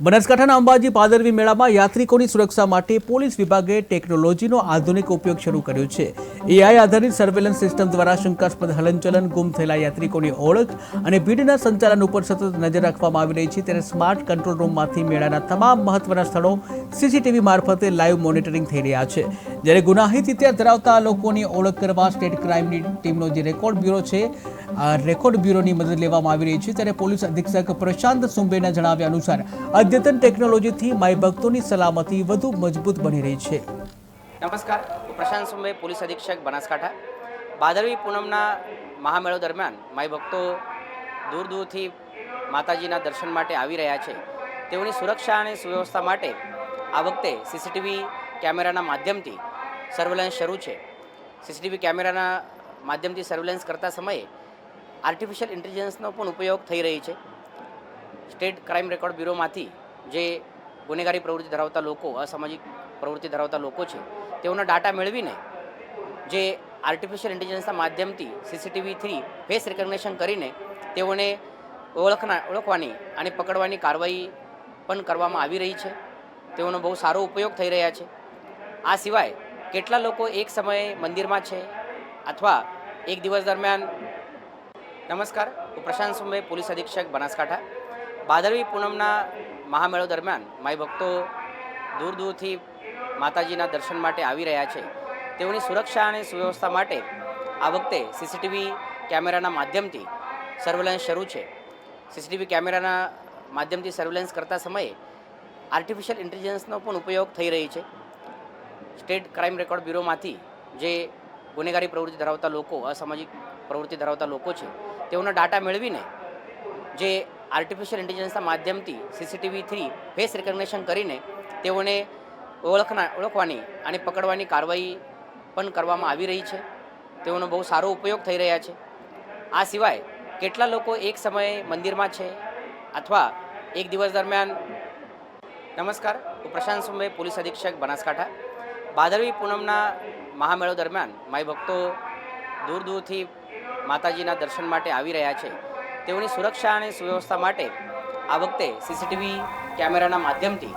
બનાસકાંઠાના અંબાજી પાદરવી મેળામાં યાત્રિકોની સુરક્ષા માટે પોલીસ વિભાગે ટેકનોલોજીનો આધુનિક ઉપયોગ શરૂ કર્યો છે। એઆઈ આધારિત સર્વેલન્સ સિસ્ટમ દ્વારા શંકાસ્પદ હલનચલન, ગુમ થયેલા યાત્રિકોની ઓળખ અને ભીડના સંચાલન ઉપર સતત નજર રાખવામાં આવી રહી છે। ત્યારે સ્માર્ટ કંટ્રોલ રૂમમાંથી મેળાના તમામ મહત્વના સ્થળો સીસીટીવી મારફતે લાઈવ મોનિટરિંગ થઈ રહ્યા છે। જ્યારે ગુનાહિત ઇતિહાસ ધરાવતા લોકોની ઓળખ કરવા સ્ટેટ ક્રાઇમની ટીમનો જે રેકોર્ડ બ્યુરો છે, આ રેકોર્ડ બ્યુરોની મદદ લેવામાં આવી રહી છે। ત્યારે પોલીસ અધિક્ષક પ્રશાંત સુંબેના જણાવ્યા અનુસાર અદ્યતન ટેકનોલોજીથી માઈ ભક્તોની સલામતી વધુ મજબૂત બની રહી છે। નમસ્કાર, હું પ્રશાંત સુંબે, પોલીસ અધિક્ષક બનાસકાંઠા। ભાદરવી પૂનમના મહામેળો દરમિયાન માઈ ભક્તો દૂર દૂરથી માતાજીના દર્શન માટે આવી રહ્યા છે। તેઓની સુરક્ષા અને સુવ્યવસ્થા માટે આ વખતે સીસીટીવી કેમેરાના માધ્યમથી સર્વેલન્સ શરૂ છે। સીસીટીવી કેમેરાના માધ્યમથી સર્વેલન્સ કરતા સમયે આર્ટિફિશિયલ ઇન્ટેલિજન્સનો પણ ઉપયોગ થઈ રહી છે। સ્ટેટ ક્રાઇમ રેકોર્ડ બ્યુરોમાંથી જે ગુનેગારી પ્રવૃત્તિ ધરાવતા લોકો, અસામાજિક પ્રવૃત્તિ ધરાવતા લોકો છે, તેઓના ડાટા મેળવીને જે આર્ટિફિશિયલ ઇન્ટેલિજન્સના માધ્યમથી સીસીટીવીથી ફેસ રિકગ્નિશન કરીને તેઓને ઓળખવાની અને પકડવાની કાર્યવાહી પણ કરવામાં આવી રહી છે। તેઓનો બહુ સારો ઉપયોગ થઈ રહ્યા છે। આ સિવાય કેટલા લોકો એક સમયે મંદિરમાં છે અથવા એક દિવસ દરમિયાન નમસ્કાર, હું પ્રશાંત સુંબે, પોલીસ અધિક્ષક બનાસકાંઠા। ભાદરવી પૂનમના મહામેળો દરમિયાન માઈ ભક્તો દૂર દૂરથી માતાજીના દર્શન માટે આવી રહ્યા છે। તેઓની સુરક્ષા અને સુવ્યવસ્થા માટે આ વખતે સીસીટીવી કેમેરાના માધ્યમથી સર્વેલન્સ શરૂ છે। સીસીટીવી કેમેરાના માધ્યમથી સર્વેલન્સ કરતા સમયે આર્ટિફિશિયલ ઇન્ટેલિજન્સનો પણ ઉપયોગ થઈ રહી છે। સ્ટેટ ક્રાઇમ રેકોર્ડ બ્યુરોમાંથી જે ગુનેગારી પ્રવૃત્તિ ધરાવતા લોકો, અસામાજિક પ્રવૃત્તિ ધરાવતા લોકો છે, તેઓના ડાટા મેળવીને જે આર્ટિફિશિયલ ઇન્ટેલિજન્સના માધ્યમથી સીસીટીવીથી ફેસ રિકગ્નિશન કરીને તેઓને ઓળખવાની અને પકડવાની કાર્યવાહી પણ કરવામાં આવી રહી છે। તેઓનો બહુ સારો ઉપયોગ થઈ રહ્યા છે। આ સિવાય કેટલા લોકો એક સમયે મંદિરમાં છે અથવા એક દિવસ દરમિયાન નમસ્કાર, હું પ્રશાંત સુંબે, પોલીસ અધિક્ષક બનાસકાંઠા। ભાદરવી પૂનમના મહામેળો દરમિયાન માઈ ભક્તો દૂર દૂરથી માતાજીના દર્શન માટે આવી રહ્યા છે। તેઓની સુરક્ષા અને સુવ્યવસ્થા માટે આ વખતે સીસીટીવી કેમેરાના માધ્યમથી